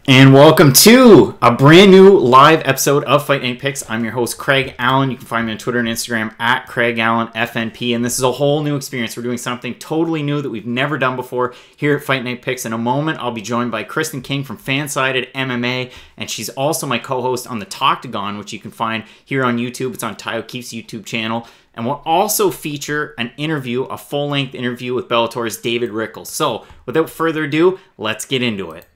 And welcome to a brand new live episode of Fight Night Picks. I'm your host, Craig Allen. You can find me on Twitter and Instagram at CraigAllenFNP. And this is a whole new experience. We're doing something totally new that we've never done before here at Fight Night Picks. In a moment, I'll be joined by Kristen King from FanSided MMA. And she's also my co-host on the Toctagon, which you can find here on YouTube. It's on Tito YouTube channel. And we'll also feature an interview, a full-length interview with Bellator's David Rickles. So without further ado, let's get into it.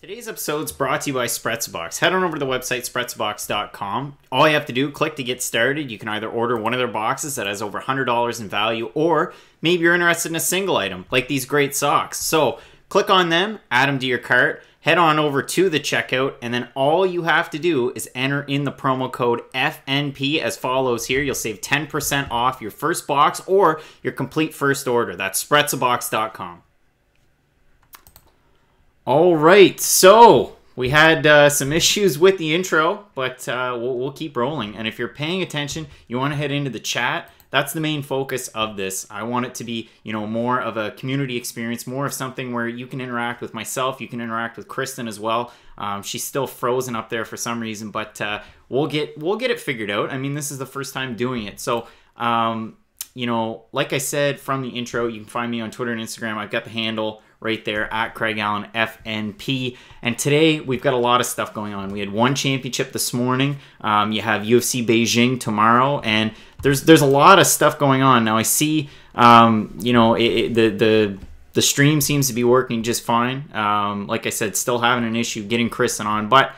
Today's episode is brought to you by Spretzbox. Head on over to the website, spretzbox.com. All you have to do, click to get started. You can either order one of their boxes that has over $100 in value, or maybe you're interested in a single item, like these great socks. So click on them, add them to your cart, head on over to the checkout, and then all you have to do is enter in the promo code FNP as follows here. You'll save 10% off your first box or your complete first order. That's spretzbox.com. All right, so we had some issues with the intro, but we'll keep rolling. And if you're paying attention, you want to head into the chat. That's the main focus of this. I want it to be, more of a community experience, more of something where you can interact with myself, you can interact with Kristen as well. She's still frozen up there for some reason, but we'll get it figured out. I mean, this is the first time doing it, so like I said from the intro, you can find me on Twitter and Instagram. I've got the handle right there at Craig Allen FNP. And today we've got a lot of stuff going on. We had one championship this morning. You have UFC Beijing tomorrow, and there's a lot of stuff going on. Now I see, the stream seems to be working just fine. Like I said, still having an issue getting Kristen on, but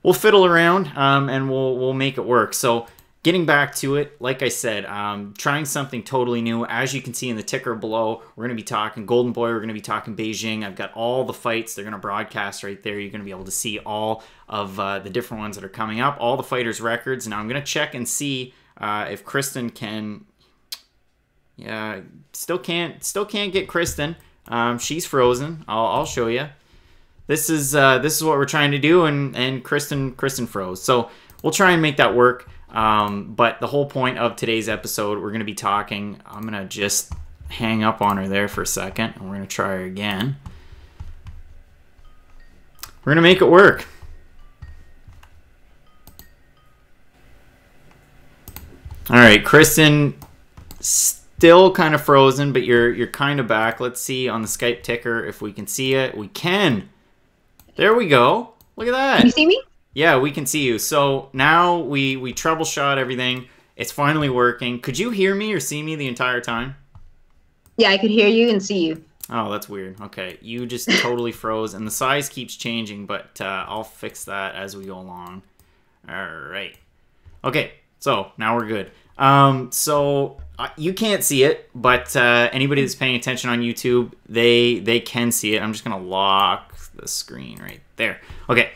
we'll fiddle around and we'll make it work. So getting back to it, like I said, trying something totally new. As you can see in the ticker below, we're going to be talking Golden Boy, we're going to be talking Beijing. I've got all the fights. They're going to broadcast right there. You're going to be able to see all of the different ones that are coming up, all the fighters' records. Now I'm going to check and see if Kristen can... Yeah, still can't get Kristen. She's frozen. I'll show you. This is what we're trying to do, and Kristen froze. So we'll try and make that work. But the whole point of today's episode, we're going to be talking, I'm going to just hang up on her there for a second, and we're going to try her again. We're going to make it work. All right, Kristen, still kind of frozen, but you're kind of back. Let's see on the Skype ticker if we can see it. We can. There we go. Look at that. Can you see me? Yeah, we can see you. So now we troubleshot everything. It's finally working. Could you hear me or see me the entire time? Yeah, I could hear you and see you. Oh, that's weird. Okay, you just totally froze, and the size keeps changing, but I'll fix that as we go along. All right. Okay, so now we're good. You can't see it, but anybody that's paying attention on YouTube, they can see it. I'm just going to lock the screen right there. Okay.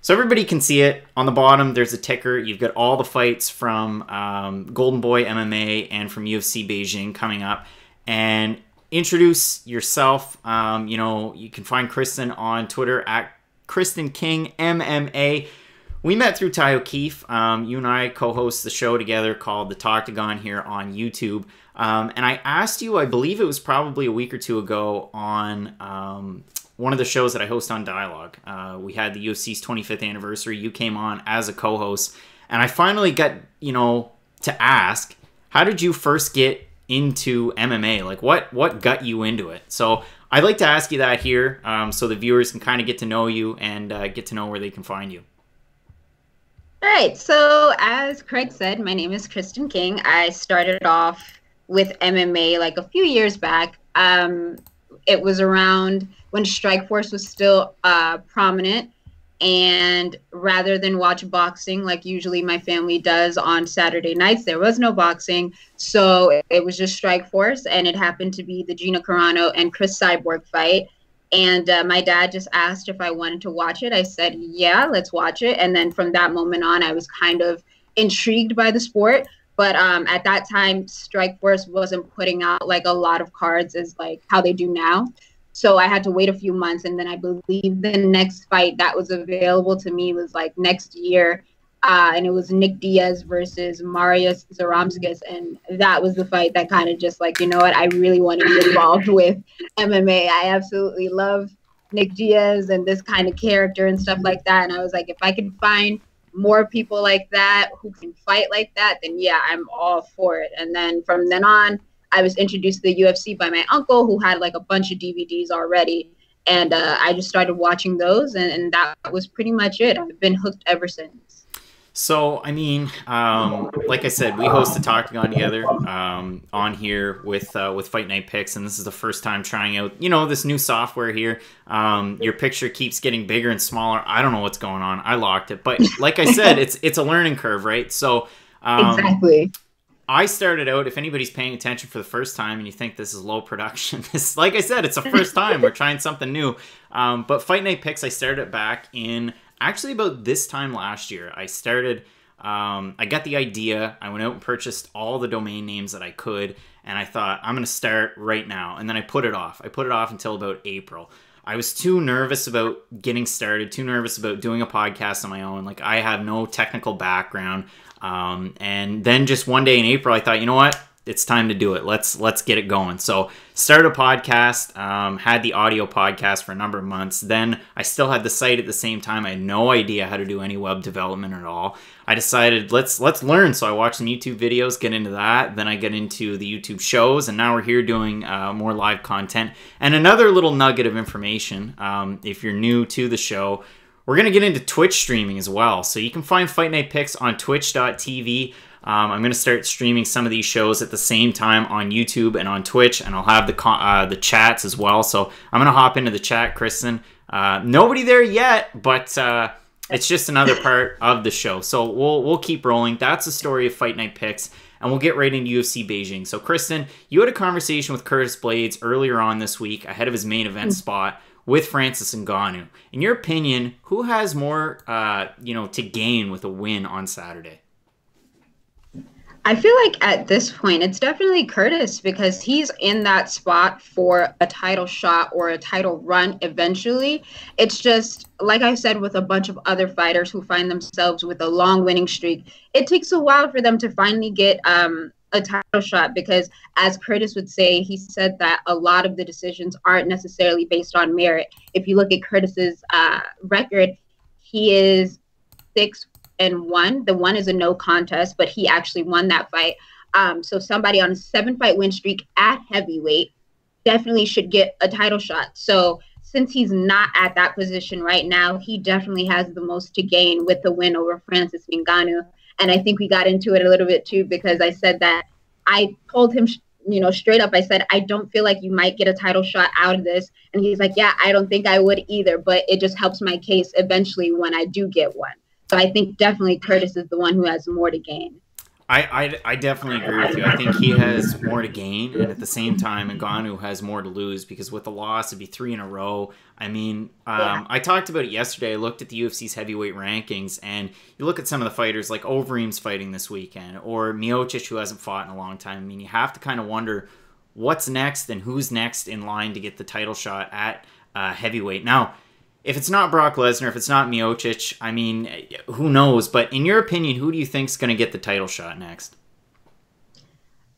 So everybody can see it. On the bottom, there's a ticker. You've got all the fights from Golden Boy MMA and from UFC Beijing coming up. And introduce yourself. You can find Kristen on Twitter at Kristen King MMA. We met through Tito. You and I co-host the show together called The Toctagon here on YouTube. And I asked you, I believe it was probably a week or two ago on... one of the shows that I host on Dialogue. We had the UFC's 25th anniversary. You came on as a co-host. And I finally got, to ask, how did you first get into MMA? Like, what got you into it? So I'd like to ask you that here so the viewers can kind of get to know you and get to know where they can find you. All right. So as Craig said, my name is Kristen King. I started off with MMA like a few years back. It was around when Strikeforce was still prominent, and rather than watch boxing like usually my family does on Saturday nights, there was no boxing, so it was just Strikeforce, and it happened to be the Gina Carano and Chris Cyborg fight, and my dad just asked if I wanted to watch it. I said, yeah, let's watch it, and then from that moment on, I was kind of intrigued by the sport. But at that time, Strikeforce wasn't putting out like a lot of cards as like how they do now. So I had to wait a few months, and then I believe the next fight that was available to me was like next year. And it was Nick Diaz versus Marius Zaromskis, and that was the fight that kind of just like, you know what, I really want to be involved with MMA. I absolutely love Nick Diaz and this kind of character and stuff like that. And I was like, if I can find more people like that who can fight like that, then yeah, I'm all for it. And then from then on, I was introduced to the UFC by my uncle, who had like a bunch of DVDs already. And I just started watching those, and that was pretty much it. I've been hooked ever since. So, I mean, like I said, we host the Talking together on here with Fight Night Picks, and this is the first time trying out, you know, this new software here. Your picture keeps getting bigger and smaller. I don't know what's going on. I locked it, but like I said, it's a learning curve, right? So, exactly. I started out, if anybody's paying attention for the first time and you think this is low production, this, like I said, it's the first time we're trying something new. But Fight Night Picks, I started it back in actually about this time last year. I started, I got the idea, I went out and purchased all the domain names that I could, and I thought, I'm going to start right now. And then I put it off. I put it off until about April. I was too nervous about getting started, too nervous about doing a podcast on my own. Like, I have no technical background. And then just one day in April, I thought, you know what? It's time to do it. Let's get it going. So started a podcast, had the audio podcast for a number of months. Then I still had the site at the same time. I had no idea how to do any web development at all. I decided let's learn. So I watched some YouTube videos, get into that. Then I get into the YouTube shows, and now we're here doing more live content. And another little nugget of information, if you're new to the show, we're going to get into Twitch streaming as well. So you can find Fight Night Picks on twitch.tv. I'm going to start streaming some of these shows at the same time on YouTube and on Twitch, and I'll have the chats as well. So I'm going to hop into the chat, Kristen. Nobody there yet, but it's just another part of the show. So we'll keep rolling. That's the story of Fight Night Picks, and we'll get right into UFC Beijing. So Kristen, you had a conversation with Curtis Blaydes earlier on this week ahead of his main event spot with Francis Ngannou. In your opinion, who has more to gain with a win on Saturday? I feel like at this point, it's definitely Curtis, because he's in that spot for a title shot or a title run eventually. It's just, like I said, with a bunch of other fighters who find themselves with a long winning streak, it takes a while for them to finally get a title shot, because as Curtis would say, he said that a lot of the decisions aren't necessarily based on merit. If you look at Curtis's record, he is 6-1. The one is a no contest, but he actually won that fight. So somebody on a 7-fight win streak at heavyweight definitely should get a title shot. So since he's not at that position right now, he definitely has the most to gain with the win over Francis Ngannou. And I think we got into it a little bit too, because I said that I told him, straight up, I said, I don't feel like you might get a title shot out of this. And he's like, yeah, I don't think I would either, but it just helps my case eventually when I do get one. So I think definitely Curtis is the one who has more to gain. I definitely agree with you. I think he has more to gain, and at the same time, Ngannou has more to lose, because with the loss, it'd be 3 in a row. I mean, I talked about it yesterday. I looked at the UFC's heavyweight rankings, and you look at some of the fighters, like Overeem's fighting this weekend, or Miocic, who hasn't fought in a long time. I mean, you have to kind of wonder what's next and who's next in line to get the title shot at heavyweight. Now, if it's not Brock Lesnar, if it's not Miocic, I mean, who knows? But in your opinion, who do you think's going to get the title shot next?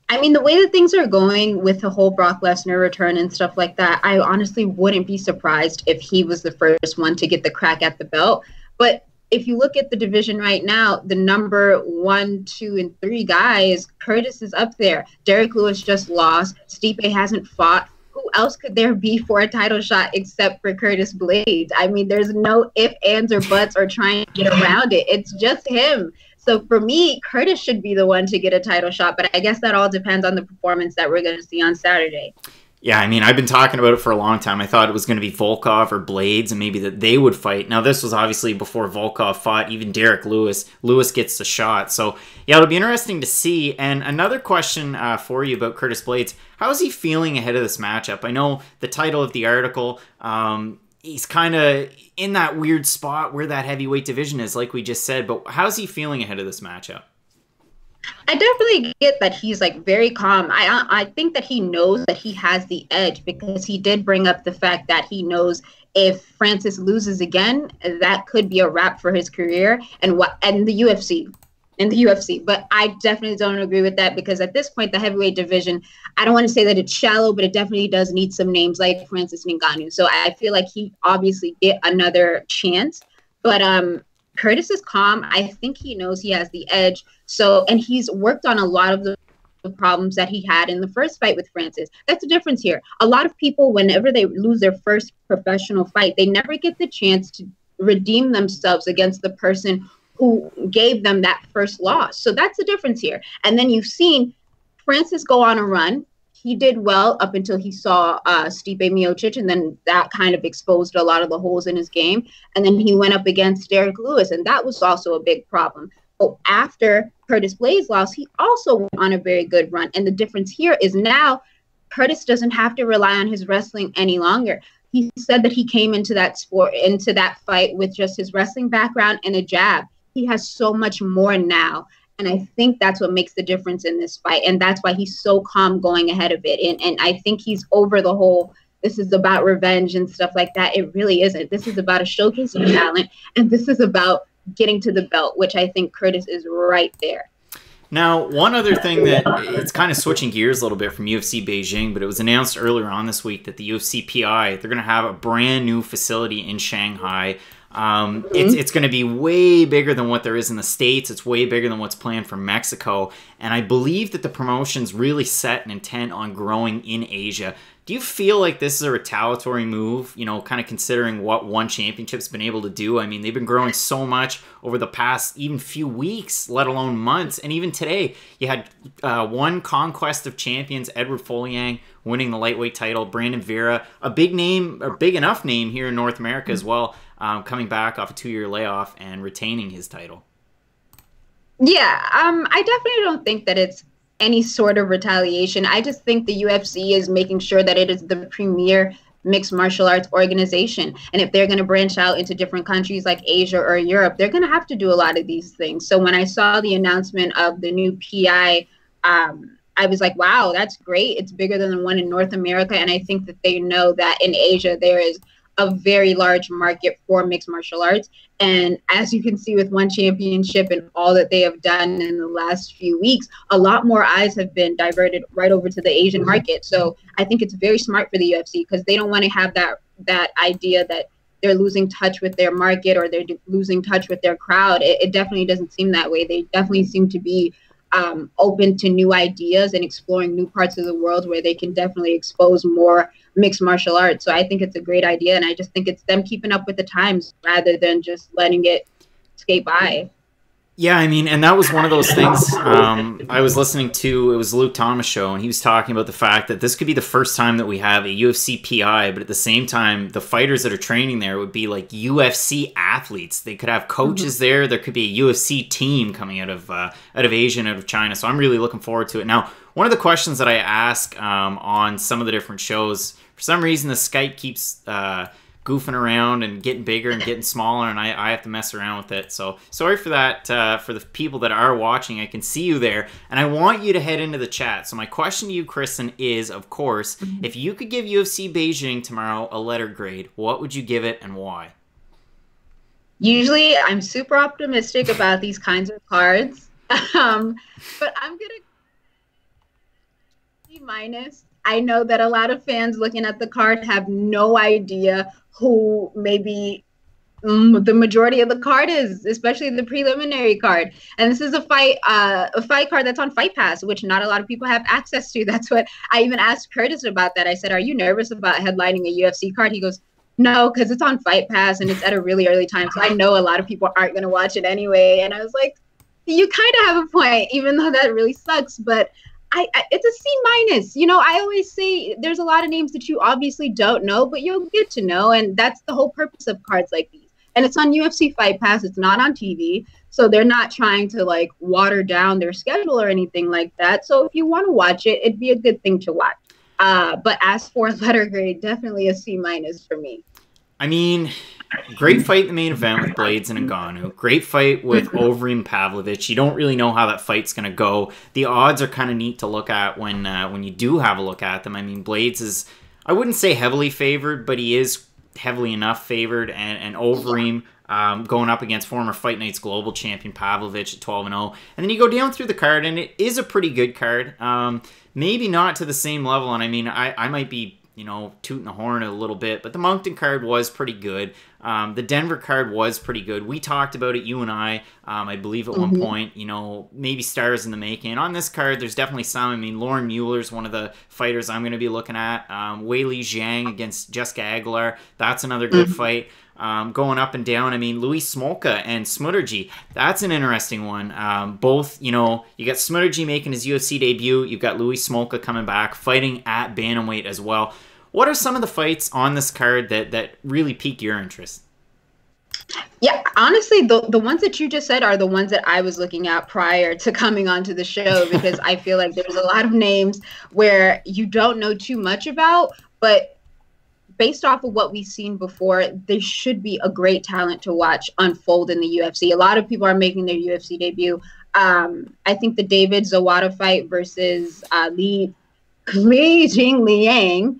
I mean, the way that things are going with the whole Brock Lesnar return and stuff like that, I honestly wouldn't be surprised if he was the first one to get the crack at the belt. But if you look at the division right now, the number 1, 2, and 3 guys, Curtis is up there. Derek Lewis just lost. Stipe hasn't fought. Who else could there be for a title shot except for Curtis Blaydes? I mean, there's no ifs, ands, or buts or trying to get around it. It's just him. So for me, Curtis should be the one to get a title shot, but I guess that all depends on the performance that we're going to see on Saturday. Yeah, I mean, I've been talking about it for a long time. I thought it was going to be Volkov or Blaydes, and maybe that they would fight. Now, this was obviously before Volkov fought. Even Derek Lewis. Lewis gets the shot. So, yeah, it'll be interesting to see. And another question for you about Curtis Blaydes. How is he feeling ahead of this matchup? I know the title of the article, he's kind of in that weird spot where that heavyweight division is, like we just said. But how's he feeling ahead of this matchup? I definitely get that he's like very calm. I think that he knows that he has the edge because he did bring up the fact that he knows if Francis loses again, that could be a wrap for his career and the UFC. In the UFC, but I definitely don't agree with that because at this point, the heavyweight division, I don't want to say that it's shallow, but it definitely does need some names like Francis Ngannou. So I feel like he obviously get another chance, but Curtis is calm. I think he knows he has the edge. So, and he's worked on a lot of the problems that he had in the first fight with Francis. That's the difference here. A lot of people, whenever they lose their first professional fight, they never get the chance to redeem themselves against the person who gave them that first loss. So that's the difference here. And then you've seen Francis go on a run. He did well up until he saw Stipe Miocic, and then that kind of exposed a lot of the holes in his game. And then he went up against Derek Lewis, and that was also a big problem. But after Curtis Blades lost, he also went on a very good run. And the difference here is now Curtis doesn't have to rely on his wrestling any longer. He said that he came into that fight with just his wrestling background and a jab. He has so much more now. And I think that's what makes the difference in this fight. And that's why he's so calm going ahead of it. And I think he's over the whole, this is about revenge and stuff like that. It really isn't. This is about a showcase of talent. And this is about getting to the belt, which I think Curtis is right there. Now, one other thing that it's kind of switching gears a little bit from UFC Beijing, but it was announced earlier on this week that the UFC PI, they're going to have a brand new facility in Shanghai. It's going to be way bigger than what there is in the States. It's way bigger than what's planned for Mexico. And I believe that the promotion's really set an intent on growing in Asia. Do you feel like this is a retaliatory move, you know, kind of considering what one championship's been able to do? I mean, they've been growing so much over the past even few weeks, let alone months. And even today, you had one Conquest of Champions, Edward Folyang, winning the lightweight title. Brandon Vera, a big name, a big enough name here in North America as well, coming back off a 2-year layoff and retaining his title. Yeah, I definitely don't think that it's any sort of retaliation. I just think the UFC is making sure that it is the premier mixed martial arts organization. And if they're going to branch out into different countries like Asia or Europe, they're going to have to do a lot of these things. So when I saw the announcement of the new PI, I was like, wow, that's great. It's bigger than the one in North America. And I think that they know that in Asia, there is a very large market for mixed martial arts. And as you can see with one championship and all that they have done in the last few weeks, a lot more eyes have been diverted right over to the Asian market. So I think it's very smart for the UFC because they don't want to have that idea that they're losing touch with their market or they're losing touch with their crowd. It definitely doesn't seem that way. They definitely seem to be open to new ideas and exploring new parts of the world where they can definitely expose more mixed martial arts. So I think it's a great idea, and I just think it's them keeping up with the times rather than just letting it skate by. Yeah, I mean, and that was one of those things I was listening to. It was Luke Thomas' show, and he was talking about the fact that this could be the first time that we have a UFC PI, but at the same time, the fighters that are training there would be like UFC athletes. They could have coaches there. There could be a UFC team coming out of Asia and out of China. So I'm really looking forward to it. Now, one of the questions that I ask on some of the different shows, for some reason, the Skype keeps goofing around and getting bigger and getting smaller, and I have to mess around with it. So sorry for that. For the people that are watching, I can see you there, and I want you to head into the chat. So my question to you, Kristen, is, of course, if you could give UFC Beijing tomorrow a letter grade, what would you give it and why? Usually, I'm super optimistic about these kinds of cards, but I'm gonna C-. I know that a lot of fans looking at the card have no idea who maybe the majority of the card is, especially the preliminary card. And this is a fight card that's on Fight Pass, which not a lot of people have access to. That's what I even asked Curtis about that. I said, are you nervous about headlining a UFC card? He goes, no, because it's on Fight Pass and it's at a really early time. So I know a lot of people aren't going to watch it anyway. And I was like, you kind of have a point, even though that really sucks. But it's a C-. You know, I always say there's a lot of names that you obviously don't know, but you'll get to know. And that's the whole purpose of cards like these. And it's on UFC Fight Pass. It's not on TV. So they're not trying to like water down their schedule or anything like that. So if you want to watch it, it'd be a good thing to watch. But as for letter grade, definitely a C- for me. I mean, great fight in the main event with Blades and Ngannou. Great fight with Overeem Pavlovich. You don't really know how that fight's going to go. The odds are kind of neat to look at when you do have a look at them. I mean, Blades is, I wouldn't say heavily favored, but he is heavily enough favored. And Overeem going up against former Fight Night's global champion Pavlovich at 12-0. And then you go down through the card, and it is a pretty good card. Maybe not to the same level. And I mean, I might be, you know, tooting the horn a little bit, but the Moncton card was pretty good. The Denver card was pretty good. We talked about it, you and I believe at one point, you know, maybe stars in the making. And on this card, there's definitely some. I mean, Lauren Mueller's one of the fighters I'm going to be looking at. Weili Zhang against Jessica Aguilar. That's another good fight. Going up and down. I mean, Luis Smolka and Smutterji, that's an interesting one. Both, you know, you got Smutterji making his UFC debut. You've got Luis Smolka coming back, fighting at bantamweight as well. What are some of the fights on this card that really pique your interest? Yeah, honestly, the ones that you just said are the ones that I was looking at prior to coming onto the show, because I feel like there's a lot of names where you don't know too much about, but based off of what we've seen before, there should be a great talent to watch unfold in the UFC. A lot of people are making their UFC debut. I think the David Zawada fight versus Li Jingliang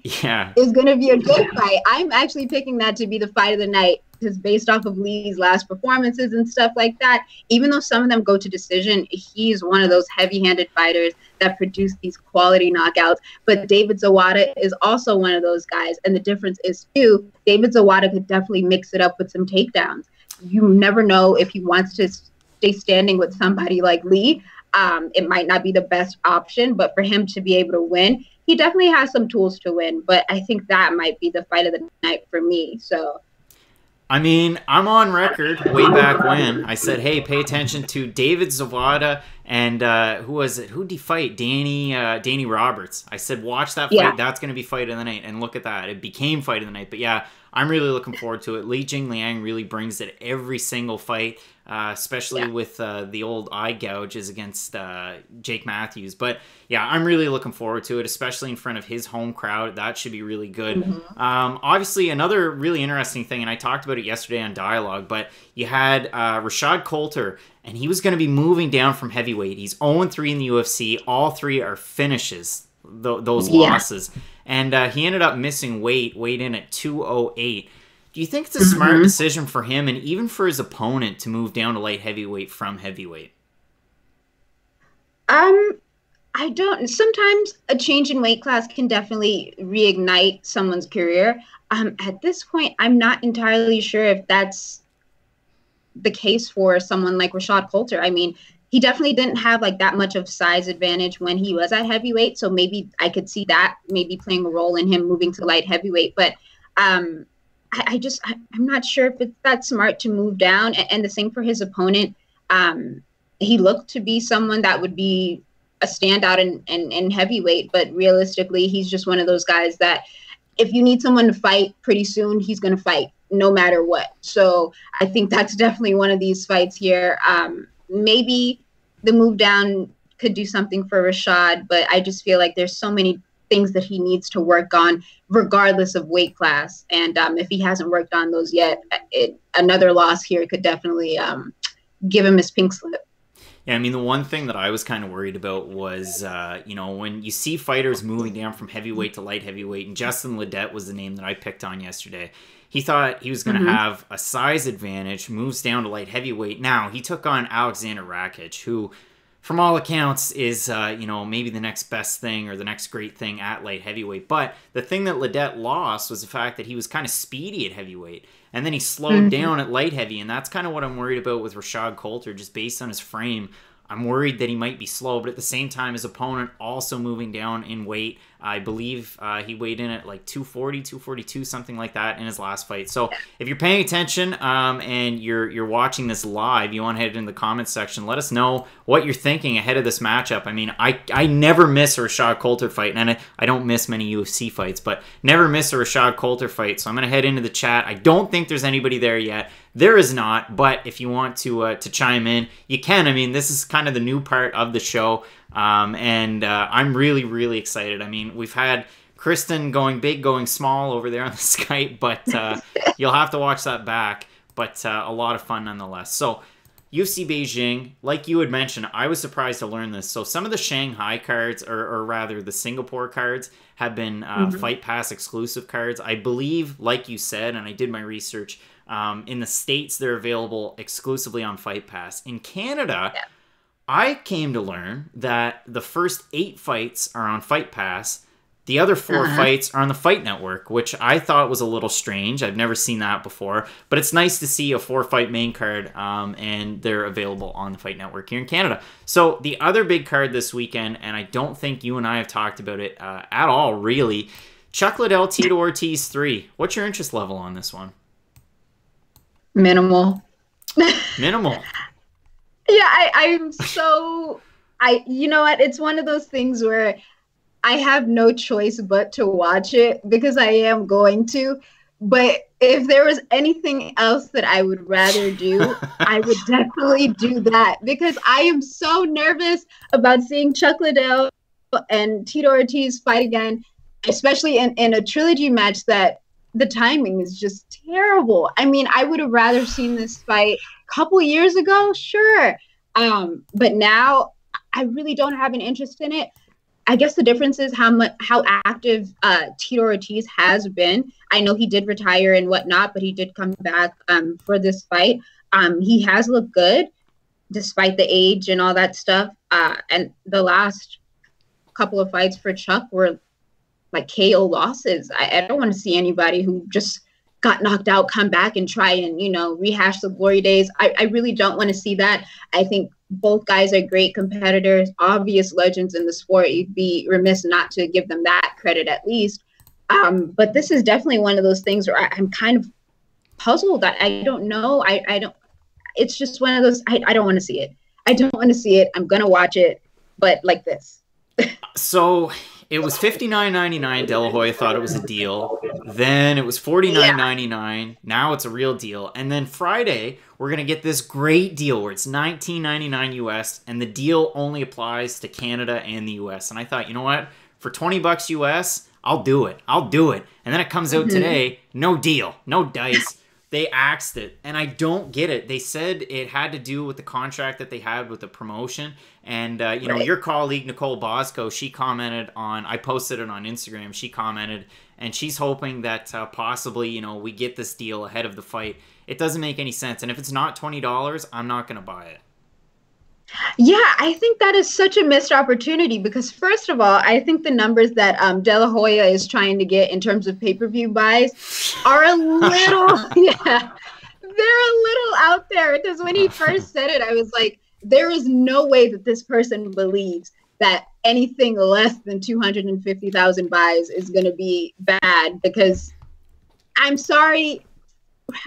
is going to be a good fight. I'm actually picking that to be the fight of the night, because based off of Lee's last performances and stuff like that, even though some of them go to decision, he's one of those heavy-handed fighters that produce these quality knockouts. But David Zawada is also one of those guys, and the difference is, too, David Zawada could definitely mix it up with some takedowns. You never know if he wants to stay standing with somebody like Lee. It might not be the best option, but for him to be able to win, he definitely has some tools to win. But I think that might be the fight of the night for me. So, I mean, I'm on record way back when I said, hey, pay attention to David Zawada and who was it? Who'd he fight? Danny Roberts. I said, watch that fight. Yeah. That's going to be fight of the night. And look at that. It became fight of the night. But yeah, I'm really looking forward to it. Li Jingliang really brings it every single fight, especially with the old eye gouges against Jake Matthews. But yeah, I'm really looking forward to it, especially in front of his home crowd. That should be really good. Obviously, another really interesting thing, and I talked about it yesterday on Dialogue, but you had Rashad Coulter, and he was going to be moving down from heavyweight. He's 0-3 in the UFC. All three are finishes, those losses. And he ended up missing weight in at 208. Do you think it's a smart decision for him and even for his opponent to move down to light heavyweight from heavyweight? I don't. Sometimes a change in weight class can definitely reignite someone's career. At this point, I'm not entirely sure if that's the case for someone like Rashad Coulter. I mean, he definitely didn't have like that much of size advantage when he was at heavyweight. So maybe I could see that maybe playing a role in him moving to light heavyweight. But I'm not sure if it's that smart to move down. And the same for his opponent. He looked to be someone that would be a standout in heavyweight, but realistically, he's just one of those guys that if you need someone to fight pretty soon, he's going to fight no matter what. So I think that's definitely one of these fights here. Maybe the move down could do something for Rashad, but I just feel like there's so many things that he needs to work on regardless of weight class. And if he hasn't worked on those yet, another loss here could definitely give him his pink slip. Yeah, I mean, the one thing that I was kind of worried about was, when you see fighters moving down from heavyweight to light heavyweight, and Justin Ledet was the name that I picked on yesterday. He thought he was going to have a size advantage, moves down to light heavyweight. Now, he took on Alexander Rakic, who, from all accounts, is, maybe the next best thing or the next great thing at light heavyweight. But the thing that Ledet lost was the fact that he was kind of speedy at heavyweight. And then he slowed down at light heavy, and that's kind of what I'm worried about with Rashad Coulter, just based on his frame. I'm worried that he might be slow, but at the same time, his opponent also moving down in weight. I believe he weighed in at like 240, 242, something like that in his last fight. So if you're paying attention and you're watching this live, you want to head in the comments section. Let us know what you're thinking ahead of this matchup. I mean, I never miss a Rashad Coulter fight, and I don't miss many UFC fights, but never miss a Rashad Coulter fight. So I'm going to head into the chat. I don't think there's anybody there yet. There is not, but if you want to chime in, you can. I mean, this is kind of the new part of the show, and I'm really, really excited. I mean, we've had Kristen going big, going small over there on the Skype, but you'll have to watch that back. But a lot of fun nonetheless. So UFC Beijing, like you had mentioned, I was surprised to learn this. So some of the Shanghai cards, or rather the Singapore cards, have been Fight Pass exclusive cards. I believe, like you said, and I did my research, in the States they're available exclusively on Fight Pass. In Canada, I came to learn that the first 8 fights are on Fight Pass. The other 4 fights are on the Fight Network, which I thought was a little strange. I've never seen that before. But it's nice to see a 4-fight main card, and they're available on the Fight Network here in Canada. So the other big card this weekend, and I don't think you and I have talked about it at all, really, Chuck Liddell, Tito Ortiz 3. What's your interest level on this one? Minimal. Minimal. Yeah, I'm so... You know what? It's one of those things where I have no choice but to watch it because I am going to. But if there was anything else that I would rather do, I would definitely do that because I am so nervous about seeing Chuck Liddell and Tito Ortiz fight again, especially in a trilogy match that the timing is just terrible. I mean, I would have rather seen this fight a couple years ago, sure. But now I really don't have an interest in it. I guess the difference is how active Tito Ortiz has been. I know he did retire and whatnot, but he did come back for this fight. He has looked good despite the age and all that stuff. And the last couple of fights for Chuck were like KO losses. I don't want to see anybody who just got knocked out come back and try and, rehash the glory days. I really don't want to see that. I think both guys are great competitors, obvious legends in the sport. You'd be remiss not to give them that credit at least. But this is definitely one of those things where I'm kind of puzzled. I don't know. I don't. It's just one of those. I don't want to see it. I don't want to see it. I'm gonna watch it, but like this. So it was $59.99. De La Hoya thought it was a deal. Then it was $49.99. Now it's a real deal. And then Friday, we're going to get this great deal where it's $19.99 US, and the deal only applies to Canada and the US. And I thought, you know what? For $20 US, I'll do it. I'll do it. And then it comes out today, no deal, no dice. They axed it, and I don't get it. They said it had to do with the contract that they had with the promotion. And, your colleague, Nicole Bosco, she commented on, I posted it on Instagram, she commented, and she's hoping that possibly, we get this deal ahead of the fight. It doesn't make any sense. And if it's not $20, I'm not going to buy it. Yeah, I think that is such a missed opportunity because, first of all, I think the numbers that De La Hoya is trying to get in terms of pay-per-view buys are a little, they're a little out there. Because when he first said it, I was like, there is no way that this person believes that anything less than 250,000 buys is going to be bad because I'm sorry.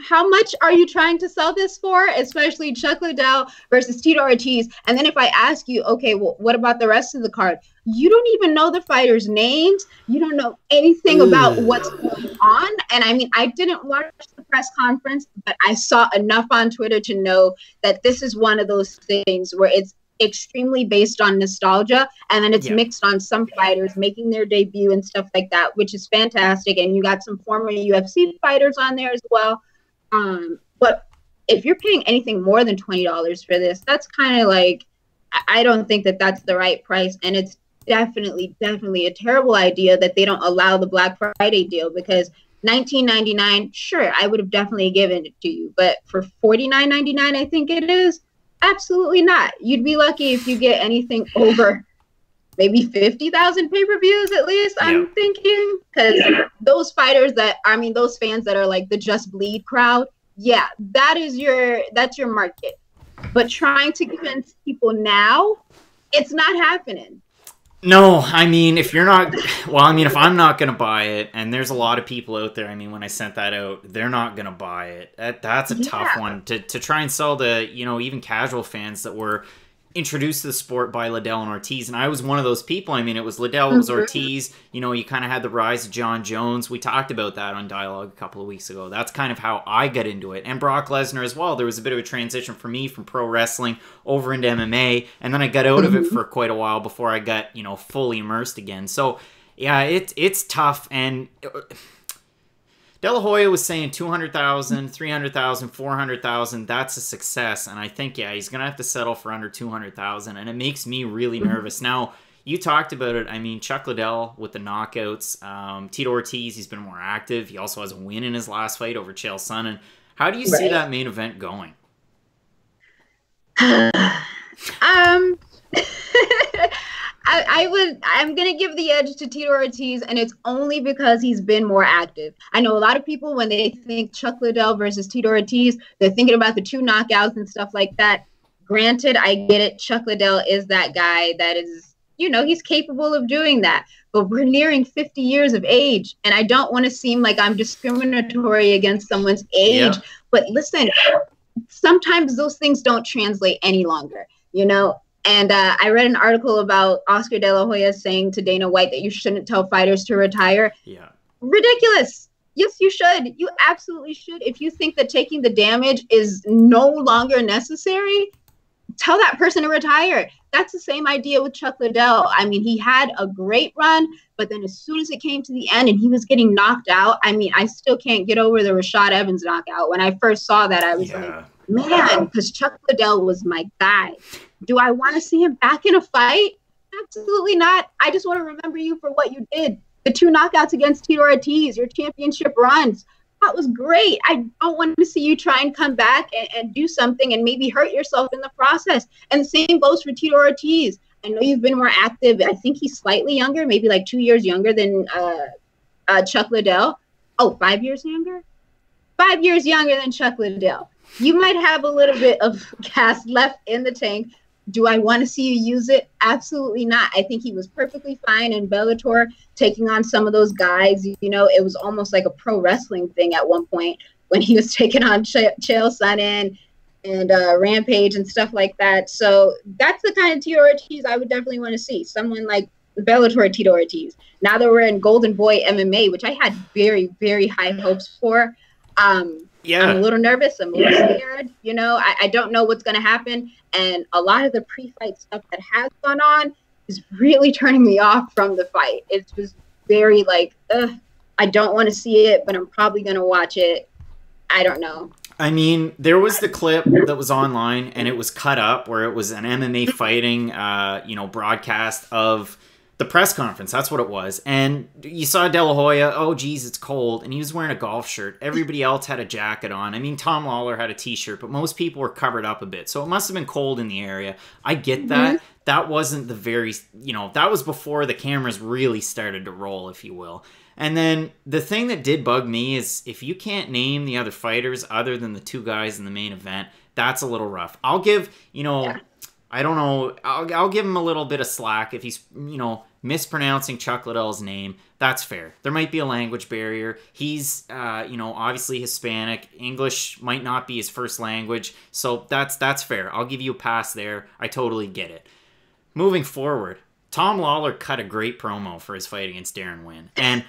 How much are you trying to sell this for? Especially Chuck Liddell versus Tito Ortiz. And then if I ask you, okay, well, what about the rest of the card? You don't even know the fighters' names. You don't know anything about what's going on. And I mean, I didn't watch the press conference, but I saw enough on Twitter to know that this is one of those things where it's extremely based on nostalgia, and then it's mixed on some fighters making their debut and stuff like that, which is fantastic. And you got some former UFC fighters on there as well. But if you're paying anything more than $20 for this, that's kind of like, I don't think that that's the right price. And it's definitely a terrible idea that they don't allow the Black Friday deal because $19.99, sure, I would have definitely given it to you. But for $49.99, I think it is, absolutely not. You'd be lucky if you get anything over maybe 50,000 pay-per-views at least, I'm thinking. Because those fighters those fans that are like the Just Bleed crowd, yeah, that's your market. But trying to convince people now, it's not happening. No, I mean, if I'm not going to buy it, and there's a lot of people out there, I mean, when I sent that out, they're not going to buy it. That's a tough one to try and sell to, even casual fans that were introduced to the sport by Liddell and Ortiz. And I was one of those people. I mean, it was Liddell, it was Ortiz. You kind of had the rise of John Jones. We talked about that on Dialogue a couple of weeks ago. That's kind of how I got into it. And Brock Lesnar as well. There was a bit of a transition for me from pro wrestling over into MMA. And then I got out of it for quite a while before I got, fully immersed again. So Yeah, it's tough, and De La Hoya was saying 200,000, 300,000, 400,000. That's a success, and I think he's gonna have to settle for under 200,000, and it makes me really nervous. Now, you talked about it. I mean, Chuck Liddell with the knockouts. Tito Ortiz, he's been more active. He also has a win in his last fight over Chael Sonnen. How do you see that main event going? I'm gonna give the edge to Tito Ortiz, and it's only because he's been more active. I know a lot of people, when they think Chuck Liddell versus Tito Ortiz, they're thinking about the 2 knockouts and stuff like that. Granted, I get it. Chuck Liddell is that guy that is, he's capable of doing that. But we're nearing 50 years of age, and I don't want to seem like I'm discriminatory against someone's age. Yeah. But listen, sometimes those things don't translate any longer, And I read an article about Oscar De La Hoya saying to Dana White that you shouldn't tell fighters to retire. Yeah. Ridiculous. Yes, you should. You absolutely should. If you think that taking the damage is no longer necessary, tell that person to retire. That's the same idea with Chuck Liddell. I mean, he had a great run, but then as soon as it came to the end and he was getting knocked out, I mean, I still can't get over the Rashad Evans knockout. When I first saw that, I was like, man, because Chuck Liddell was my guy. Do I want to see him back in a fight? Absolutely not. I just want to remember you for what you did. The 2 knockouts against Tito Ortiz, your championship runs. That was great. I don't want to see you try and come back and do something and maybe hurt yourself in the process. And the same goes for Tito Ortiz. I know you've been more active. I think he's slightly younger, maybe like 2 years younger than Chuck Liddell. Oh, 5 years younger? 5 years younger than Chuck Liddell. You might have a little bit of gas left in the tank. Do I want to see you use it? Absolutely not. I think he was perfectly fine in Bellator, taking on some of those guys. It was almost like a pro wrestling thing at one point when he was taking on Chael Sonnen and Rampage and stuff like that. So that's the kind of Tito Ortiz I would definitely want to see. Someone like Bellator Tito Ortiz. Now that we're in Golden Boy MMA, which I had very, very high hopes for, yeah. I'm a little nervous. I'm a little scared. I don't know what's going to happen. And a lot of the pre-fight stuff that has gone on is really turning me off from the fight. It's just very I don't want to see it, but I'm probably going to watch it. I don't know. I mean, there was the clip that was online, and it was cut up where it was an MMA fighting, broadcast of the press conference. That's what it was. And you saw De La Hoya, oh, geez, it's cold. And he was wearing a golf shirt. Everybody else had a jacket on. I mean, Tom Lawler had a T-shirt, but most people were covered up a bit. So it must have been cold in the area. I get that. That wasn't the very, that was before the cameras really started to roll, if you will. And then the thing that did bug me is if you can't name the other fighters other than the 2 guys in the main event, that's a little rough. I'll give, I don't know. I'll give him a little bit of slack if he's, mispronouncing Chuck Liddell's name. That's fair. There might be a language barrier. He's, obviously Hispanic. English might not be his first language. So that's fair. I'll give you a pass there. I totally get it. Moving forward, Tom Lawler cut a great promo for his fight against Darren Wynn. And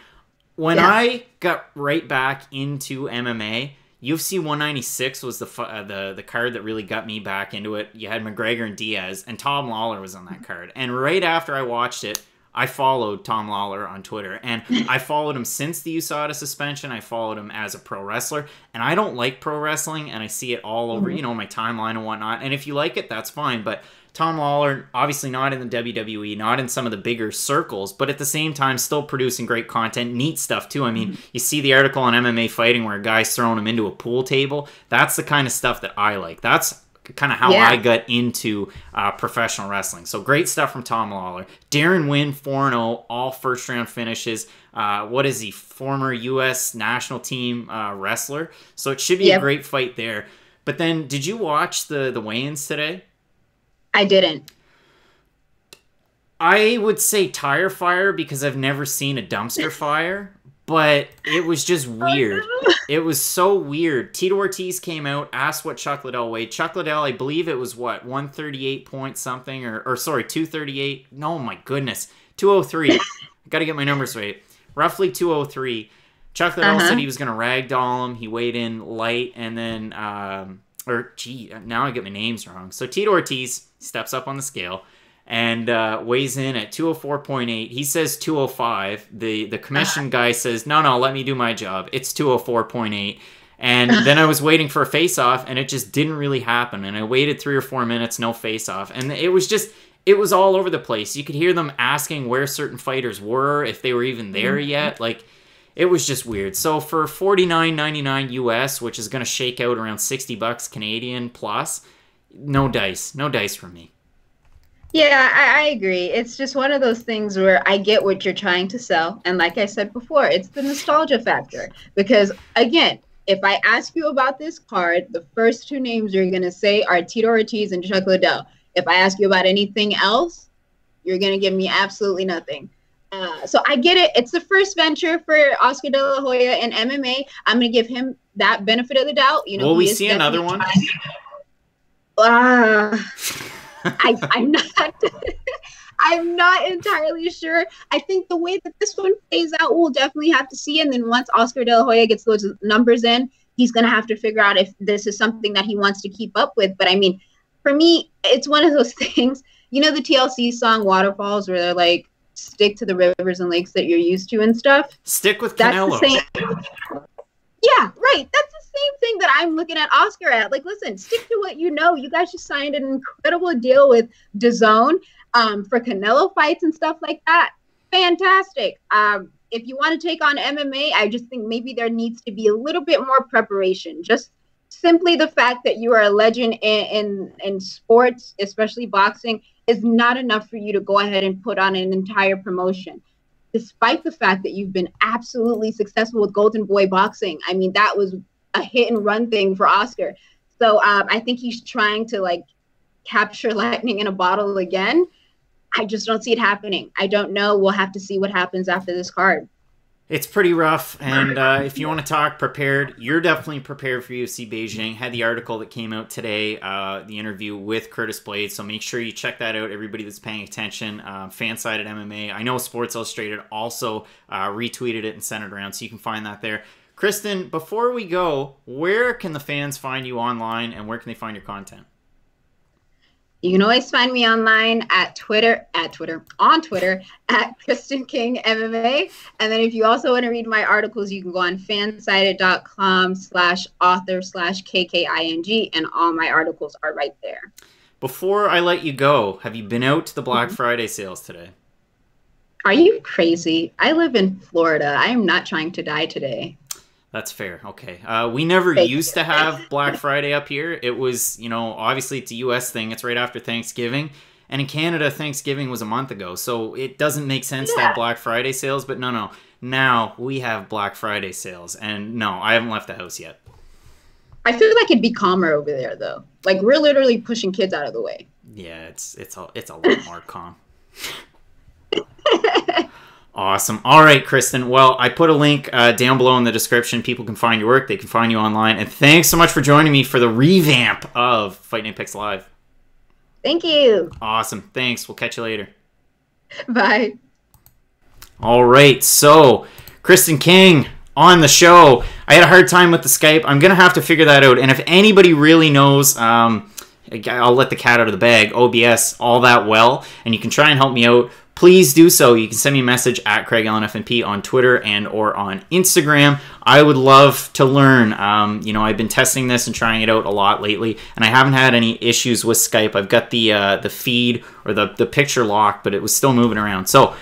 when I got right back into MMA, UFC 196 was the card that really got me back into it. You had McGregor and Diaz, and Tom Lawler was on that card. And right after I watched it, I followed Tom Lawler on Twitter. And I followed him since the USADA suspension. I followed him as a pro wrestler. And I don't like pro wrestling, and I see it all over, my timeline and whatnot. And if you like it, that's fine. But Tom Lawler, obviously not in the WWE, not in some of the bigger circles, but at the same time still producing great content, neat stuff too. I mean, you see the article on MMA Fighting where a guy's throwing him into a pool table. That's the kind of stuff that I like. That's kind of how I got into professional wrestling. So great stuff from Tom Lawler. Darren Wynn, 4-0, all first-round finishes. What is he? Former U.S. national team wrestler. So it should be a great fight there. But then, did you watch the weigh-ins today? I didn't. I would say tire fire because I've never seen a dumpster fire, but it was just weird. Oh, no. It was so weird. Tito Ortiz came out, asked what Chuck Liddell weighed. Chuck Liddell, I believe it was 138 point something, or sorry, 238. No, my goodness, 203. I got to get my numbers right. Roughly 203. Chuck Liddell said he was going to ragdoll him. He weighed in light, and then, now I get my names wrong. So Tito Ortiz steps up on the scale, and weighs in at 204.8. He says 205. The commission guy says, no, let me do my job. It's 204.8. And then I was waiting for a face-off, and it just didn't really happen. And I waited 3 or 4 minutes, no face-off. And it was all over the place. You could hear them asking where certain fighters were, if they were even there yet. Like, it was just weird. So for $49.99 US, which is going to shake out around $60 Canadian plus, no dice for me. Yeah, I agree. It's just one of those things where I get what you're trying to sell. And like I said before, it's the nostalgia factor. Because, again, if I ask you about this card, the first 2 names you're going to say are Tito Ortiz and Chuck Liddell. If I ask you about anything else, you're going to give me absolutely nothing. So I get it. It's the first venture for Oscar De La Hoya in MMA. I'm going to give him that benefit of the doubt. You know, will we see another one? I'm not. I'm not entirely sure. I think the way that this one plays out, we'll definitely have to see. And then once Oscar De La Hoya gets those numbers in, he's going to have to figure out if this is something that he wants to keep up with. But I mean, for me, it's one of those things. You know the TLC song Waterfalls, where they're like, stick to the rivers and lakes that you're used to and stuff? Stick with Canelo. That's the same. Yeah, right. That's the same thing that I'm looking at Oscar at. Like, listen, stick to what you know. You guys just signed an incredible deal with DAZN for Canelo fights and stuff like that. Fantastic. If you want to take on MMA, I just think maybe there needs to be a little bit more preparation. Just simply the fact that you are a legend in sports, especially boxing, is not enough for you to go ahead and put on an entire promotion. Despite the fact that you've been absolutely successful with Golden Boy Boxing. I mean, that was a hit and run thing for Oscar. So I think he's trying to like capture lightning in a bottle again. I just don't see it happening. I don't know. We'll have to see what happens after this card. It's pretty rough, and if you want to talk prepared, you're definitely prepared for UFC Beijing. Had the article that came out today, the interview with Curtis Blades, so make sure you check that out, everybody that's paying attention. FanSided MMA. I know Sports Illustrated also retweeted it and sent it around, so you can find that there. Kristen, before we go, where can the fans find you online, and where can they find your content? You can always find me online on Twitter, at Kristen King MMA. And then if you also want to read my articles, you can go on fansided.com/author/KKING, and all my articles are right there. Before I let you go, have you been out to the Black Friday sales today? Are you crazy? I live in Florida. I am not trying to die today. That's fair. Okay. We never used to have Black Friday up here. It was, you know, obviously it's a U.S. thing. It's right after Thanksgiving. And in Canada, Thanksgiving was a month ago. So it doesn't make sense to have Black Friday sales. But no. Now we have Black Friday sales. And no, I haven't left the house yet. I feel like it'd be calmer over there, though. Like, we're literally pushing kids out of the way. Yeah, it's a lot more calm. Awesome. All right, Kristen. Well, I put a link down below in the description. People can find your work. They can find you online. And thanks so much for joining me for the revamp of Fight Night Picks Live. Thank you. Awesome. Thanks. We'll catch you later. Bye. All right. So, Kristen King on the show. I had a hard time with the Skype. I'm going to have to figure that out. And if anybody really knows, I'll let the cat out of the bag, OBS, all that well, and you can try and help me out, please do so. You can send me a message at CraigAllenFNP on Twitter and or on Instagram. I would love to learn. You know, I've been testing this and trying it out a lot lately, and I haven't had any issues with Skype. I've got the feed or the picture locked, but it was still moving around. So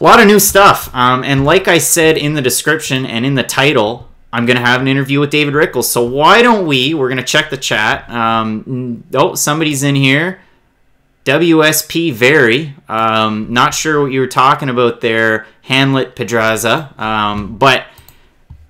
a lot of new stuff. And like I said in the description and in the title, I'm going to have an interview with David Rickles. So why don't we're going to check the chat. Oh, somebody's in here. WSP Very. Not sure what you were talking about there, Hanlet Pedraza. But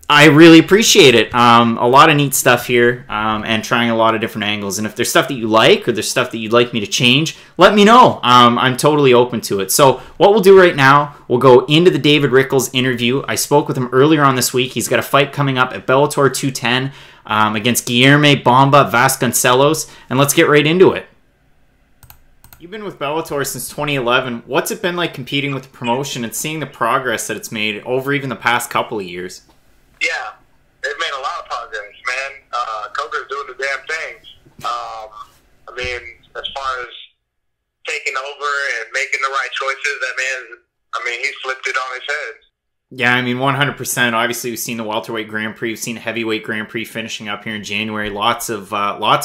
I really appreciate it. A lot of neat stuff here and trying a lot of different angles. And if there's stuff that you like or there's stuff that you'd like me to change, let me know. I'm totally open to it. So what we'll do right now, we'll go into the David Rickles interview. I spoke with him earlier on this week. He's got a fight coming up at Bellator 210 against Guilherme Bomba Vasconcelos. And let's get right into it. You've been with Bellator since 2011. What's it been like competing with the promotion and seeing the progress that it's made over even the past couple of years? Yeah, they've made a lot of progress, man. Coker's doing the damn thing. I mean, as far as taking over choices. That man, I mean, he flipped it on his head. Yeah, I mean, 100%. Obviously, we've seen the welterweight Grand Prix. We've seen the heavyweight Grand Prix finishing up here in January. Lots of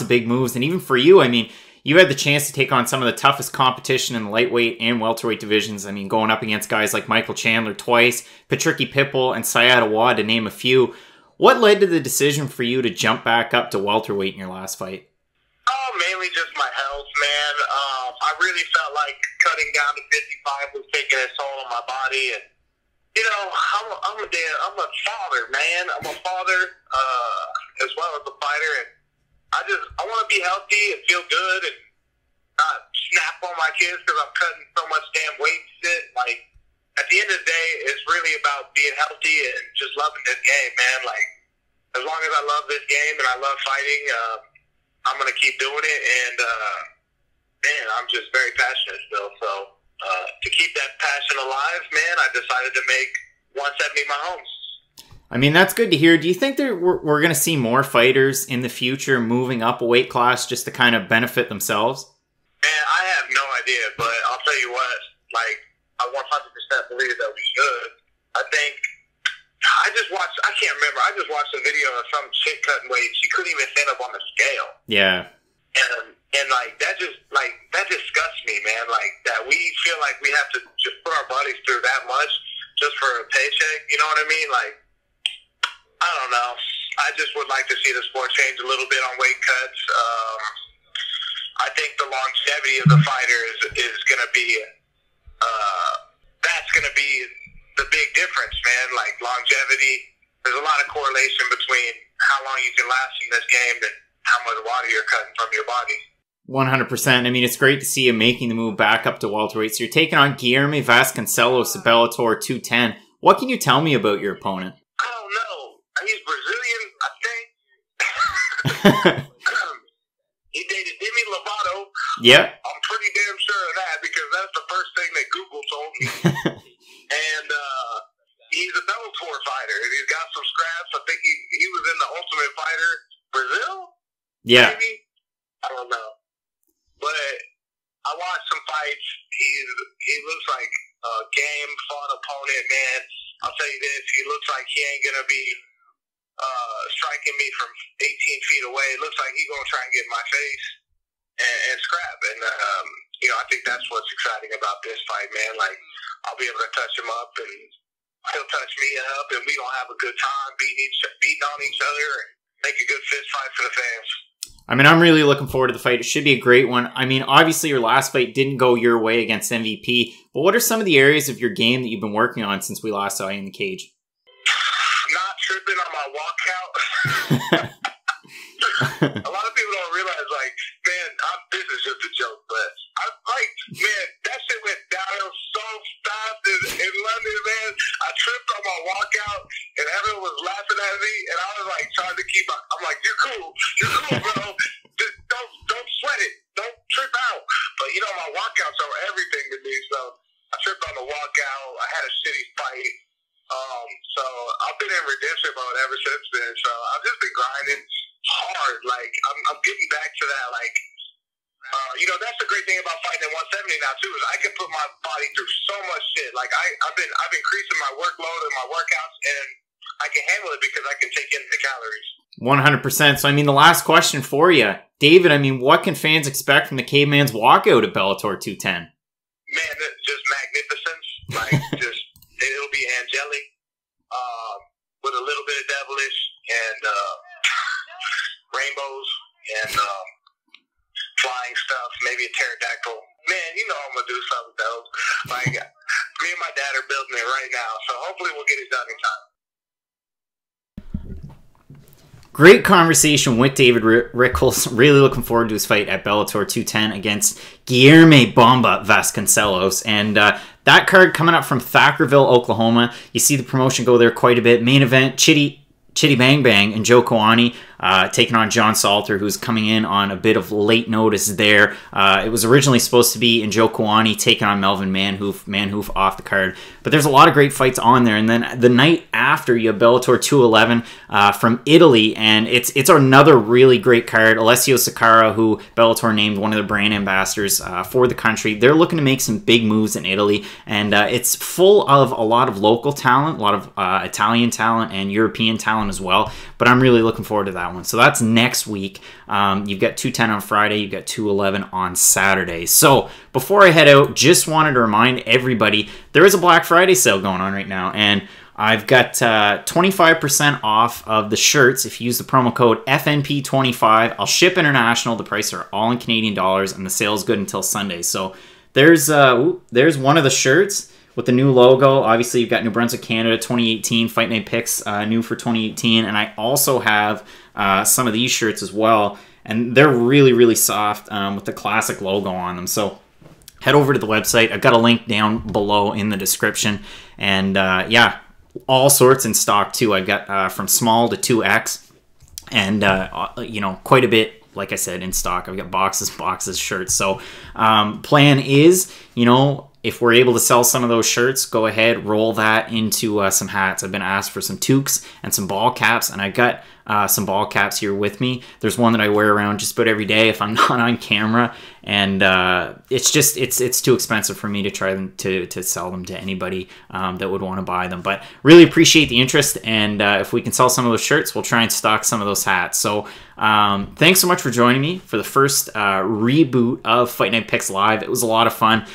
big moves. And even for you, I mean, you had the chance to take on some of the toughest competition in the lightweight and welterweight divisions. I mean, going up against guys like Michael Chandler twice, Patricky Pitbull, and Syed Awad, to name a few. What led to the decision for you to jump back up to welterweight in your last fight? Oh, mainly just my health, man. I really felt like cutting down to 55 was taking a toll on my body, and you know, I'm a father, man. I'm a father as well as a fighter, and I want to be healthy and feel good and not snap on my kids because I'm cutting so much damn weight and shit. Like, at the end of the day, it's really about being healthy and just loving this game, man. Like, as long as I love this game and I love fighting, I'm going to keep doing it. And, man, I'm just very passionate still. So, to keep that passion alive, man, I decided to make 170 my home. I mean, that's good to hear. Do you think that we're going to see more fighters in the future moving up a weight class just to kind of benefit themselves? Man, I have no idea, but I'll tell you what, like, I 100% believe that we should. I think, I can't remember, I just watched a video of some chick cutting weight. She couldn't even stand up on the scale. Yeah. And like, that disgusts me, man. Like, that we feel like we have to just put our bodies through that much just for a paycheck. You know what I mean? Like, I don't know. I just would like to see the sport change a little bit on weight cuts. I think the longevity of the fighter is going to be, that's going to be the big difference, man. Like, longevity, there's a lot of correlation between how long you can last in this game and how much water you're cutting from your body. 100%. I mean, it's great to see you making the move back up to welterweight. So you're taking on Guilherme Vasconcelos at Bellator 210. What can you tell me about your opponent? I don't know. He's Brazilian, I think. He dated Demi Lovato. Yeah. I'm pretty damn sure of that because that's the first thing that Google told me. And he's a Bellator fighter. And he's got some scraps. I think he was in the Ultimate Fighter Brazil? Yeah. Maybe? I don't know. But I watched some fights. He looks like a game, fun opponent, man. I'll tell you this. He looks like he ain't going to be striking me from 18 feet away. It looks like he's going to try and get in my face and scrap. And, you know, I think that's what's exciting about this fight, man. Like, I'll be able to touch him up, and he'll touch me up, and we going to have a good time beating on each other and make a good fist fight for the fans. I mean, I'm really looking forward to the fight. It should be a great one. I mean, obviously your last fight didn't go your way against MVP, but what are some of the areas of your game that you've been working on since we last saw you in the cage? Not tripping on my walkout. A lot of people don't realize, like, man, this is just a joke, but man, that shit went downhill so fast in London, man. I tripped on my walkout, and everyone was laughing at me, and I was like trying to keep. I'm like, you're cool, bro. Just don't sweat it, don't trip out. But you know, my walkouts are everything to me. So I tripped on the walkout. I had a shitty fight. So I've been in redemption mode ever since then. So I've just been grinding hard. Like, I'm getting back to that, like, you know, that's the great thing about fighting at 170 now too, is I can put my body through so much shit. Like, I've increasing my workload and my workouts, and I can handle it because I can take in the calories. 100%. So I mean, the last question for you, David, I mean, what can fans expect from the Caveman's walkout at Bellator 210? Man, just magnificence. Like, just it'll be angelic, with a little bit of devilish and rainbows and flying stuff, maybe a pterodactyl. Man, you know I'm gonna do something dope. Like, me and my dad are building it right now, so hopefully we'll get it done in time. Great conversation with David Rickles. Really looking forward to his fight at Bellator 210 against Guilherme Bomba Vasconcelos. And that card coming up from Thackerville, Oklahoma. You see the promotion go there quite a bit. Main event, Chitty Bang Bang and Joe Kawani taking on John Salter, who's coming in on a bit of late notice there. It was originally supposed to be Joe Kawani taking on Melvin Manhoof off the card. But there's a lot of great fights on there. And then the night after, you have Bellator 211 from Italy, and it's another really great card. Alessio Sakara, who Bellator named one of the brand ambassadors for the country. They're looking to make some big moves in Italy, and it's full of a lot of local talent, a lot of Italian talent and European talent as well. But I'm really looking forward to that one. So that's next week. You've got 210 on Friday, you've got 211 on Saturday. So before I head out, just wanted to remind everybody, there is a Black Friday sale going on right now, and I've got 25% off of the shirts if you use the promo code FNP25. I'll ship international. The prices are all in Canadian dollars, and the sale is good until Sunday. So there's one of the shirts with the new logo. Obviously, you've got New Brunswick, Canada, 2018. Fight Night Picks, new for 2018. And I also have some of these shirts as well. And they're really, really soft with the classic logo on them. So head over to the website. I've got a link down below in the description. And yeah, all sorts in stock too. I've got from small to 2X. And, you know, quite a bit, like I said, in stock. I've got boxes, shirts. So plan is, you know, if we're able to sell some of those shirts, go ahead, roll that into some hats. I've been asked for some toques and some ball caps, and I got some ball caps here with me. There's one that I wear around just about every day if I'm not on camera, and it's just it's too expensive for me to try them to sell them to anybody that would want to buy them. But really appreciate the interest, and if we can sell some of those shirts, we'll try and stock some of those hats. So thanks so much for joining me for the first reboot of Fight Night Picks Live. It was a lot of fun.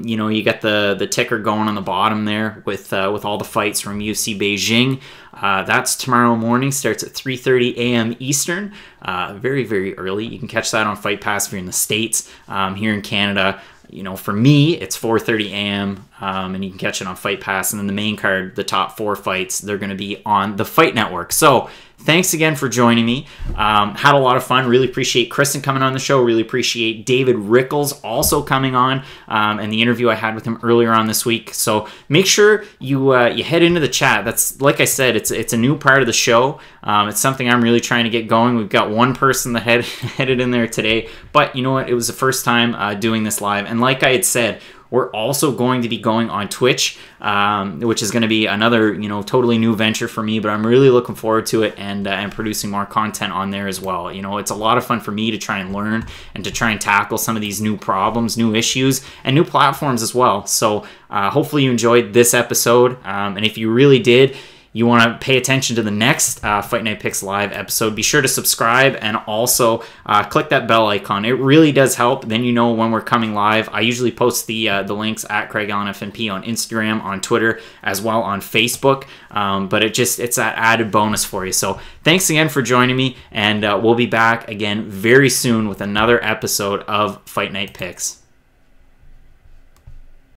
You know, you got the ticker going on the bottom there with all the fights from UFC Beijing. That's tomorrow morning. Starts at 3:30 a.m. Eastern. Very, very early. You can catch that on Fight Pass if you're in the States. Here in Canada, you know, for me, it's 4:30 a.m. And you can catch it on Fight Pass. And then the main card, the top 4 fights, they're going to be on the Fight Network. So thanks again for joining me. Had a lot of fun. Really appreciate Kristen coming on the show. Really appreciate David Rickles also coming on, and the interview I had with him earlier on this week. So make sure you you head into the chat. That's, like I said, it's a new part of the show. It's something I'm really trying to get going. We've got one person that headed in there today, but you know what? It was the first time doing this live, and like I had said, we're also going to be going on Twitch, which is going to be another, you know, totally new venture for me, but I'm really looking forward to it, and producing more content on there as well. You know, it's a lot of fun for me to try and learn and to try and tackle some of these new problems, new issues, and new platforms as well. So hopefully you enjoyed this episode, and if you really did, you want to pay attention to the next Fight Night Picks Live episode, be sure to subscribe and also click that bell icon. It really does help. Then you know when we're coming live. I usually post the links at Craig Allen FNP on Instagram, on Twitter, as well on Facebook. But it's that added bonus for you. So thanks again for joining me, and we'll be back again very soon with another episode of Fight Night Picks.